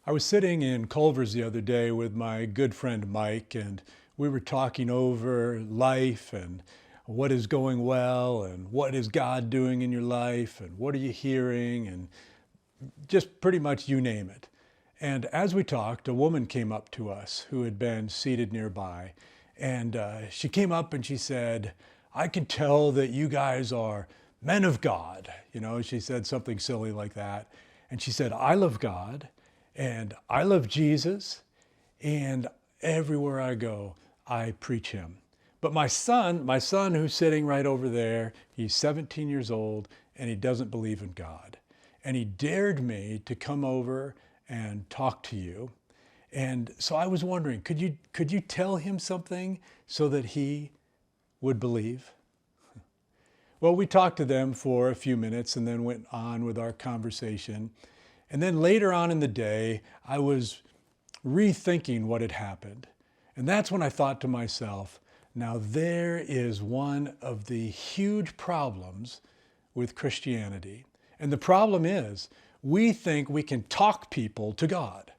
I was sitting in Culver's the other day with my good friend Mike, and we were talking over life and what is going well and what is God doing in your life and what are you hearing and just pretty much you name it. And as we talked, a woman came up to us who had been seated nearby. And she came up and she said, "I can tell that you guys are men of God." She said something silly like that. And she said, "I love God and I love Jesus. And everywhere I go, I preach him. But my son who's sitting right over there, he's 17 years old and he doesn't believe in God. And he dared me to come over and talk to you. And so I was wondering, could you tell him something so that he would believe?" Well, we talked to them for a few minutes and then went on with our conversation. And then later on in the day, I was rethinking what had happened. And that's when I thought to myself, now there is one of the huge problems with Christianity. And the problem is, we think we can talk people to God.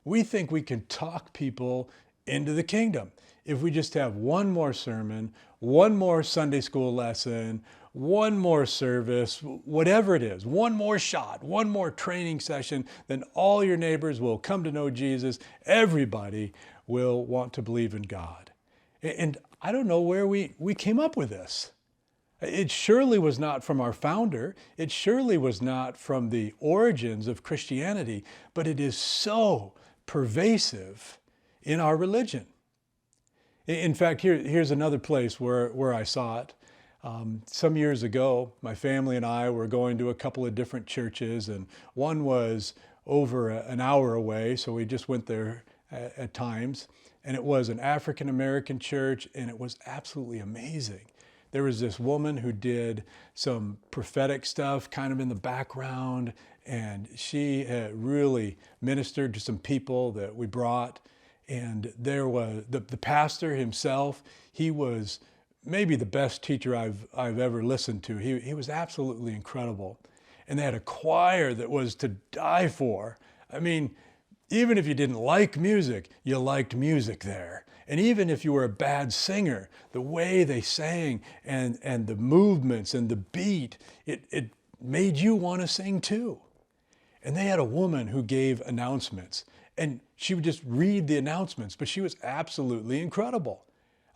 We think we can talk people into the kingdom. If we just have one more sermon, one more Sunday school lesson, one more service, whatever it is, one more shot, one more training session, then all your neighbors will come to know Jesus. Everybody will want to believe in God. And I don't know where we came up with this. It surely was not from our founder. It surely was not from the origins of Christianity, but it is so pervasive in our religion. In fact, here's another place where I saw it. Some years ago, my family and I were going to a couple of different churches, and one was over an hour away, so we just went there at times. And it was an African American church, and it was absolutely amazing. There was this woman who did some prophetic stuff kind of in the background, and she really ministered to some people that we brought. And there was the pastor himself. He was maybe the best teacher I've ever listened to. He was absolutely incredible. And they had a choir that was to die for. I mean, even if you didn't like music, you liked music there. And even if you were a bad singer, the way they sang and the movements and the beat, it made you want to sing too. And they had a woman who gave announcements, and she would just read the announcements, but she was absolutely incredible.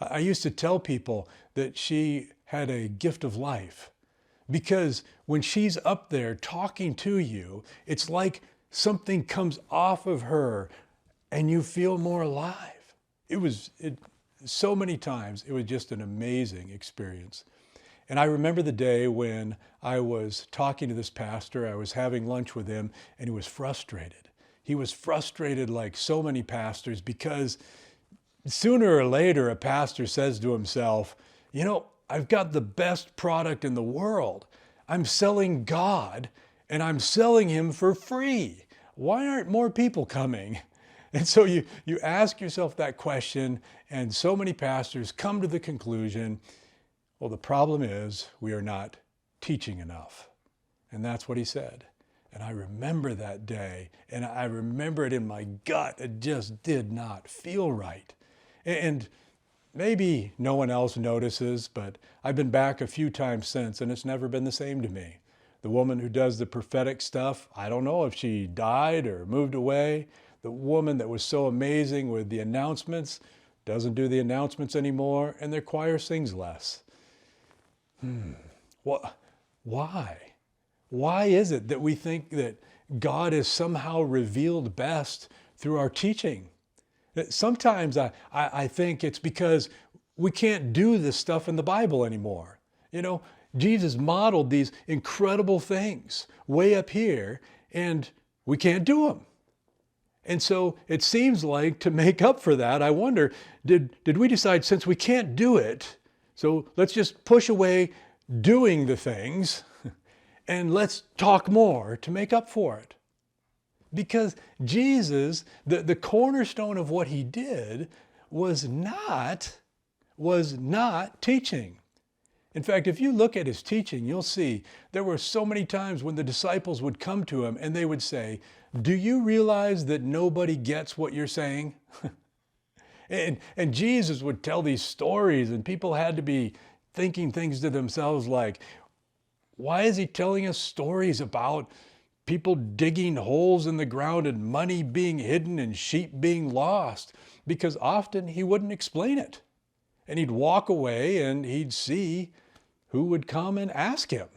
I used to tell people that she had a gift of life, because when she's up there talking to you, it's like something comes off of her and you feel more alive. So many times, it was just an amazing experience. And I remember the day when I was talking to this pastor, I was having lunch with him, and he was frustrated. He was frustrated like so many pastors, because sooner or later a pastor says to himself, I've got the best product in the world. I'm selling God, and I'm selling him for free. Why aren't more people coming? And so you ask yourself that question, and so many pastors come to the conclusion, well, the problem is we are not teaching enough. And that's what he said. And I remember that day, and I remember it in my gut. It just did not feel right. And maybe no one else notices, but I've been back a few times since, and it's never been the same to me. The woman who does the prophetic stuff, I don't know if she died or moved away. The woman that was so amazing with the announcements doesn't do the announcements anymore, and their choir sings less. Why? Why is it that we think that God is somehow revealed best through our teaching? Sometimes I think it's because we can't do this stuff in the Bible anymore. Jesus modeled these incredible things way up here, and we can't do them. And so it seems like, to make up for that, I wonder, did we decide, since we can't do it, so let's just push away doing the things and let's talk more to make up for it? Because Jesus, the cornerstone of what he did was not teaching. In fact, if you look at his teaching, you'll see there were so many times when the disciples would come to him and they would say, "Do you realize that nobody gets what you're saying?" And Jesus would tell these stories, and people had to be thinking things to themselves like, why is he telling us stories about people digging holes in the ground and money being hidden and sheep being lost? Because often he wouldn't explain it. And he'd walk away and he'd see who would come and ask him.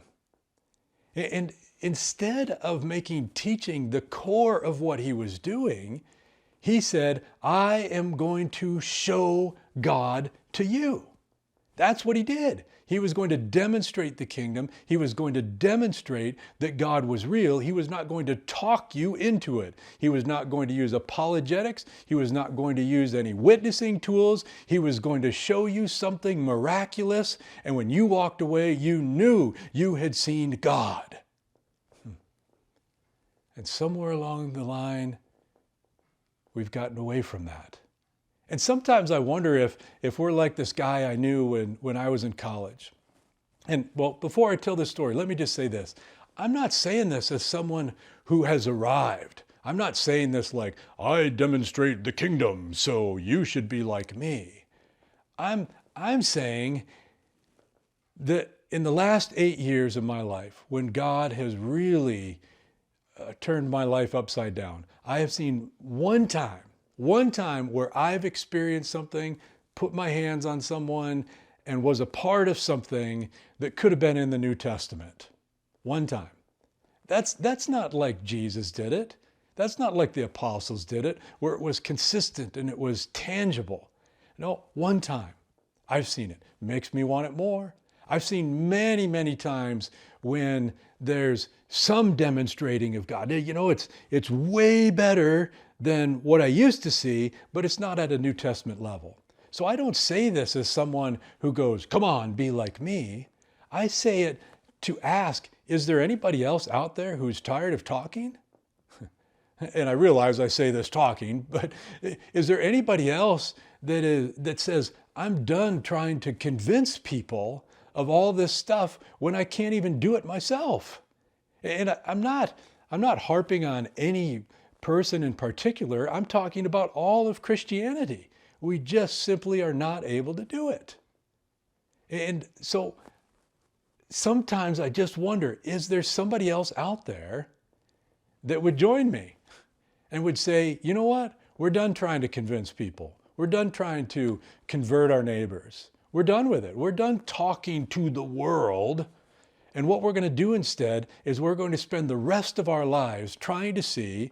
And instead of making teaching the core of what he was doing, he said, "I am going to show God to you." That's what he did. He was going to demonstrate the kingdom. He was going to demonstrate that God was real. He was not going to talk you into it. He was not going to use apologetics. He was not going to use any witnessing tools. He was going to show you something miraculous. And when you walked away, you knew you had seen God. And somewhere along the line, we've gotten away from that. And sometimes I wonder if we're like this guy I knew when I was in college. And well, before I tell this story, let me just say this. I'm not saying this as someone who has arrived. I'm not saying this like, I demonstrate the kingdom, so you should be like me. I'm saying that in the last 8 years of my life, when God has really turned my life upside down, I have seen one time where I've experienced something, put my hands on someone, and was a part of something that could have been in the New Testament. One time. That's not like Jesus did it. That's not like the apostles did it, where it was consistent and it was tangible. No, one time. I've seen it. Makes me want it more. I've seen many, many times when there's some demonstrating of God. You know, it's way better than what I used to see, but it's not at a New Testament level. So I don't say this as someone who goes, "Come on, be like me." I say it to ask, is there anybody else out there who's tired of talking? And I realize I say this talking, but is there anybody else that says, I'm done trying to convince people of all this stuff when I can't even do it myself? And I'm not harping on any person in particular. I'm talking about all of Christianity. We just simply are not able to do it. And so sometimes I just wonder, is there somebody else out there that would join me and would say, you know what? We're done trying to convince people. We're done trying to convert our neighbors. We're done with it. We're done talking to the world. And what we're going to do instead is we're going to spend the rest of our lives trying to see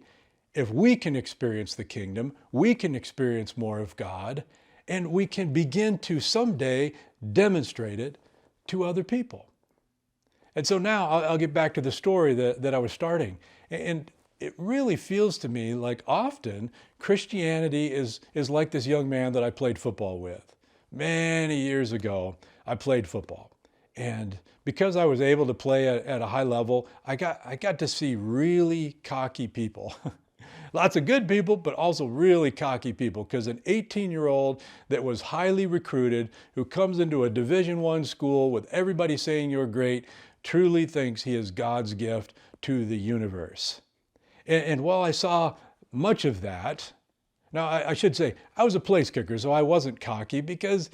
if we can experience the kingdom, we can experience more of God, and we can begin to someday demonstrate it to other people. And so now I'll get back to the story that I was starting. And it really feels to me like often Christianity is like this young man that I played football with. Many years ago, I played football. And because I was able to play at a high level, I got to see really cocky people. Lots of good people, but also really cocky people, because an 18-year-old that was highly recruited, who comes into a Division I school with everybody saying you're great, truly thinks he is God's gift to the universe. And while I saw much of that, now I should say, I was a place kicker, so I wasn't cocky, because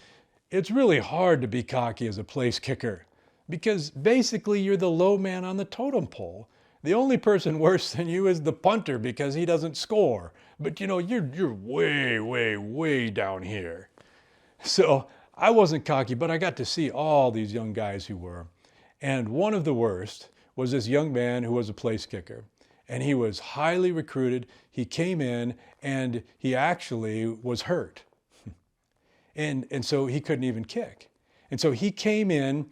it's really hard to be cocky as a place kicker, because basically you're the low man on the totem pole. The only person worse than you is the punter, because he doesn't score. But you know, you're way, way, way down here. So I wasn't cocky, but I got to see all these young guys who were. And one of the worst was this young man who was a place kicker. And he was highly recruited. He came in and he actually was hurt. And so he couldn't even kick. And so he came in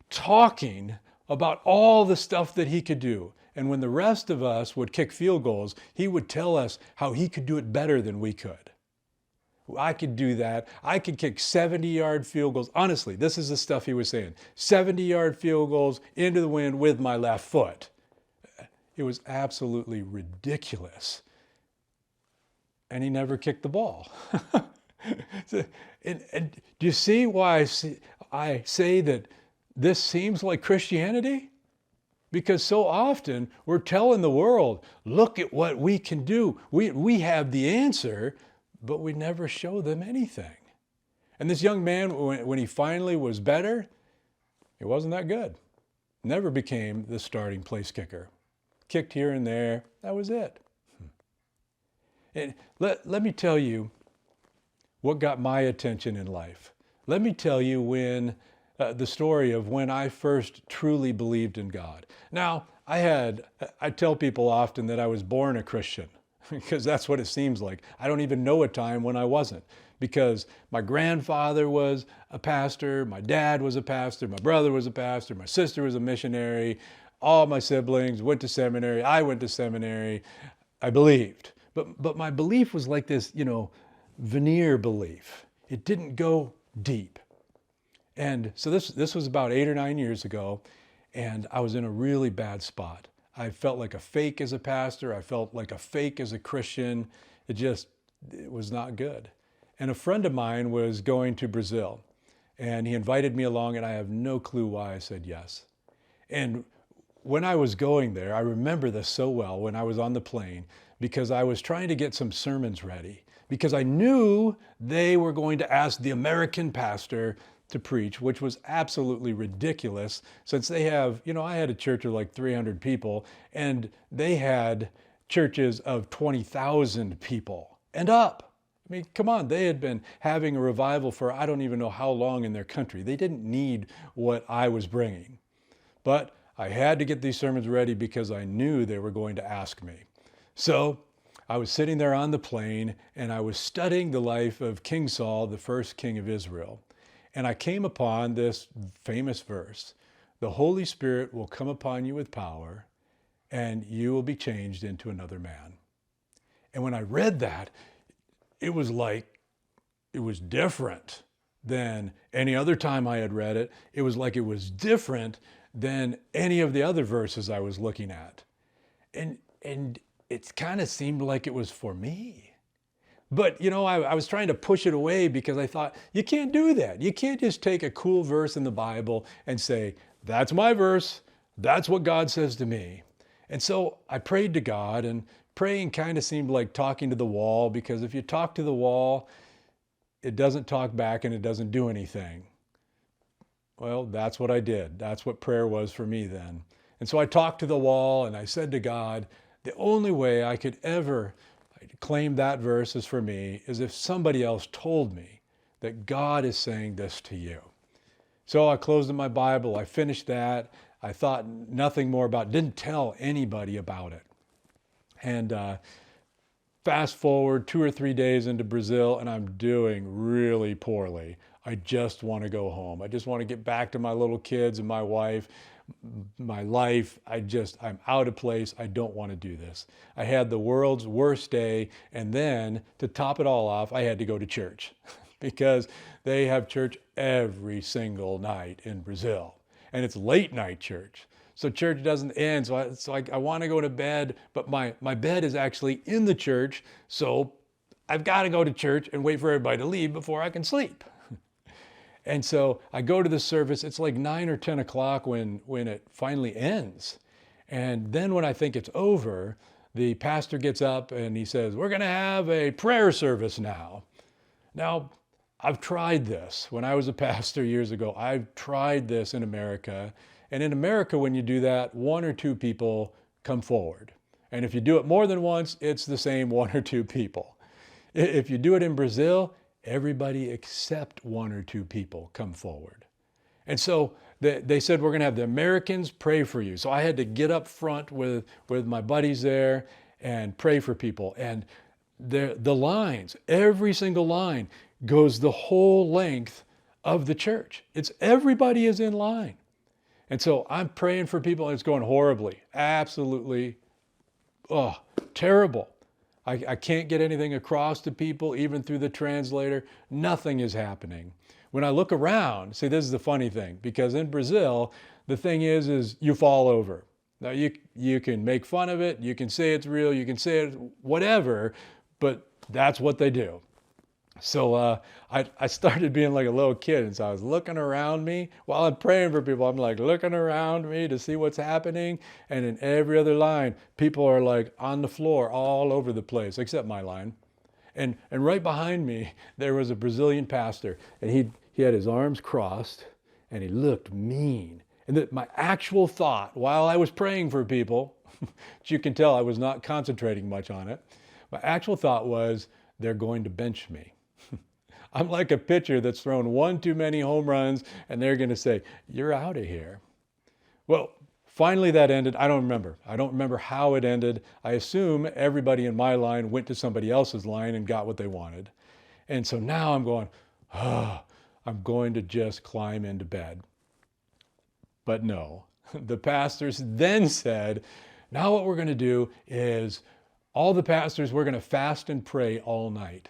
talking about all the stuff that he could do. And when the rest of us would kick field goals, he would tell us how he could do it better than we could. I could do that. I could kick 70-yard field goals. Honestly, this is the stuff he was saying. 70-yard field goals into the wind with my left foot. It was absolutely ridiculous. And he never kicked the ball. And do you see why I say that this seems like Christianity? Because so often we're telling the world, look at what we can do. We have the answer, but we never show them anything. And this young man, when he finally was better, he wasn't that good. Never became the starting place kicker. Kicked here and there, that was it. And let me tell you what got my attention in life. Let me tell you the story of when I first truly believed in God. Now, I tell people often that I was born a Christian because that's what it seems like. I don't even know a time when I wasn't, because my grandfather was a pastor, my dad was a pastor, my brother was a pastor, my sister was a missionary, all my siblings went to seminary, I went to seminary, I believed. But my belief was like this, veneer belief. It didn't go deep. And so this was about 8 or 9 years ago, and I was in a really bad spot. I felt like a fake as a pastor. I felt like a fake as a Christian. It was not good. And a friend of mine was going to Brazil, and he invited me along, and I have no clue why I said yes. And when I was going there, I remember this so well when I was on the plane, because I was trying to get some sermons ready, because I knew they were going to ask the American pastor to preach, which was absolutely ridiculous, since they have, I had a church of like 300 people, and they had churches of 20,000 people and up. I mean, come on, they had been having a revival for I don't even know how long in their country. They didn't need what I was bringing. But I had to get these sermons ready because I knew they were going to ask me. So I was sitting there on the plane, and I was studying the life of King Saul, the first king of Israel. And I came upon this famous verse: the Holy Spirit will come upon you with power, and you will be changed into another man. And when I read that, it was different than any other time I had read it. It was like it was different than any of the other verses I was looking at. And it kind of seemed like it was for me. But, I was trying to push it away because I thought, you can't do that. You can't just take a cool verse in the Bible and say, that's my verse. That's what God says to me. And so I prayed to God, and praying kind of seemed like talking to the wall, because if you talk to the wall, it doesn't talk back and it doesn't do anything. Well, that's what I did. That's what prayer was for me then. And so I talked to the wall, and I said to God, the only way I could ever claim that verse is for me is if somebody else told me that God is saying this to you. So I closed in my Bible. I finished that. I thought nothing more about it. Didn't tell anybody about it. And fast forward 2 or 3 days into Brazil, and I'm doing really poorly. I just want to go home. I just want to get back to my little kids and my wife, my life. I'm out of place. I don't want to do this. I had the world's worst day. And then to top it all off, I had to go to church because they have church every single night in Brazil. And it's late night church. So church doesn't end. So it's like I want to go to bed, but my bed is actually in the church. So I've got to go to church and wait for everybody to leave before I can sleep. And so I go to the service. It's like 9 or 10 o'clock when it finally ends. And then when I think it's over, the pastor gets up and he says, we're going to have a prayer service now. Now, I've tried this. When I was a pastor years ago, I've tried this in America. And in America, when you do that, 1 or 2 people come forward. And if you do it more than once, it's the same 1 or 2 people. If you do it in Brazil, everybody except 1 or 2 people come forward. And so they said, we're going to have the Americans pray for you. So I had to get up front with my buddies there and pray for people. And the lines, every single line goes the whole length of the church. Everybody is in line. And so I'm praying for people, and it's going horribly, absolutely, terrible. I can't get anything across to people, even through the translator. Nothing is happening. When I look around, see, this is the funny thing, because in Brazil, the thing is you fall over. Now, you can make fun of it, you can say it's real, you can say it whatever, but that's what they do. So I started being like a little kid. And so I was looking around me while I'm praying for people. I'm like looking around me to see what's happening. And in every other line, people are like on the floor all over the place, except my line. And right behind me, there was a Brazilian pastor. And he had his arms crossed and he looked mean. And my actual thought while I was praying for people, which you can tell I was not concentrating much on it, my actual thought was, they're going to bench me. I'm like a pitcher that's thrown one too many home runs, and they're going to say, you're out of here. Well, finally that ended. I don't remember. I don't remember how it ended. I assume everybody in my line went to somebody else's line and got what they wanted. And so now I'm going, oh, I'm going to just climb into bed. But no, the pastors then said, now what we're going to do is all the pastors, we're going to fast and pray all night.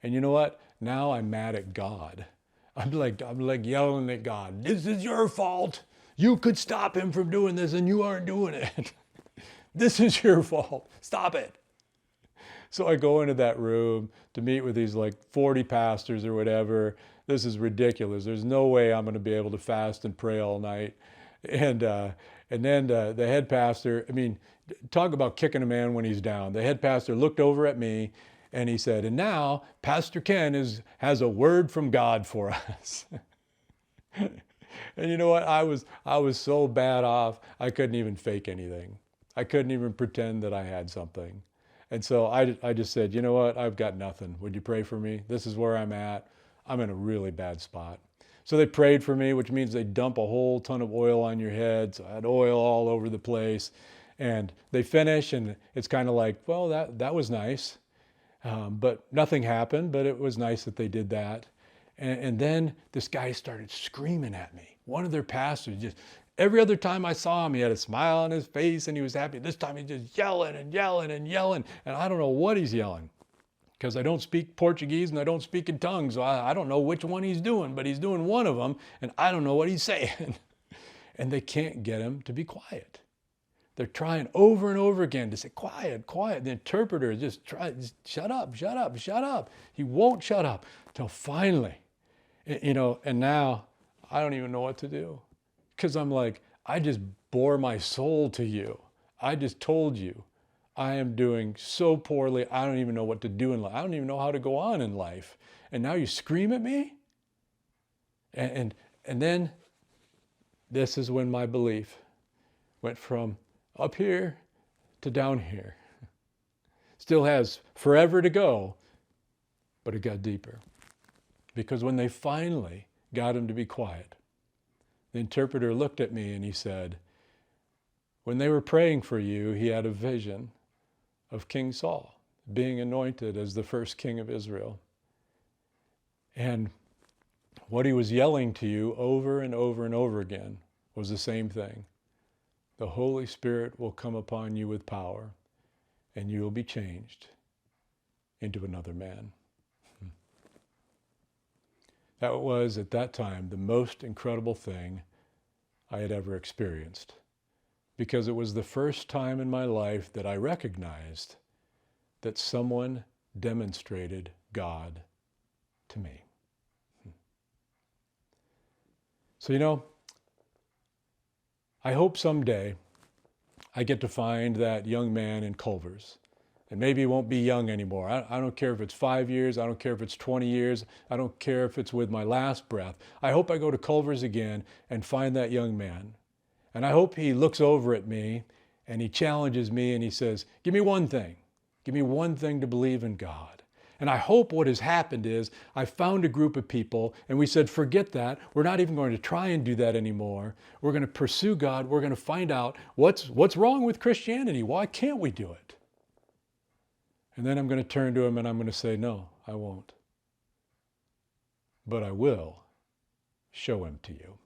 And you know what? Now I'm mad at God. I'm like yelling at God. This is your fault. You could stop him from doing this and you aren't doing it. This is your fault. Stop it. So I go into that room to meet with these like 40 pastors or whatever. This is ridiculous. There's no way I'm going to be able to fast and pray all night. And then the head pastor, I mean, talk about kicking a man when he's down. The head pastor looked over at me and he said, and now Pastor Ken has a word from God for us. And you know what? I was so bad off, I couldn't even fake anything. I couldn't even pretend that I had something. And so I just said, you know what? I've got nothing. Would you pray for me? This is where I'm at. I'm in a really bad spot. So they prayed for me, which means they dump a whole ton of oil on your head. So I had oil all over the place. And they finish, and it's kind of like, well, that was nice. But nothing happened, but it was nice that they did that. And then this guy started screaming at me. One of their pastors just, every other time I saw him, he had a smile on his face and he was happy. This time he's just yelling and yelling and yelling. And I don't know what he's yelling because I don't speak Portuguese and I don't speak in tongues. So I don't know which one he's doing, but he's doing one of them and I don't know what he's saying. And they can't get him to be quiet. They're trying over and over again to say, quiet, quiet. The interpreter just tries, shut up, shut up, shut up. He won't shut up till finally, and now I don't even know what to do. Because I'm like, I just bore my soul to you. I just told you I am doing so poorly. I don't even know what to do in life. I don't even know how to go on in life. And now you scream at me? And then this is when my belief went from up here to down here. Still has forever to go, but it got deeper. Because when they finally got him to be quiet, the interpreter looked at me and he said, when they were praying for you, he had a vision of King Saul being anointed as the first king of Israel. And what he was yelling to you over and over and over again was the same thing. The Holy Spirit will come upon you with power, and you will be changed into another man. That was, at that time, the most incredible thing I had ever experienced, because it was the first time in my life that I recognized that someone demonstrated God to me. So, I hope someday I get to find that young man in Culver's. And maybe he won't be young anymore. I don't care if it's 5 years. I don't care if it's 20 years. I don't care if it's with my last breath. I hope I go to Culver's again and find that young man. And I hope he looks over at me and he challenges me and he says, give me one thing. Give me one thing to believe in God. And I hope what has happened is I found a group of people and we said, forget that. We're not even going to try and do that anymore. We're going to pursue God. We're going to find out what's wrong with Christianity. Why can't we do it? And then I'm going to turn to him and I'm going to say, no, I won't. But I will show him to you.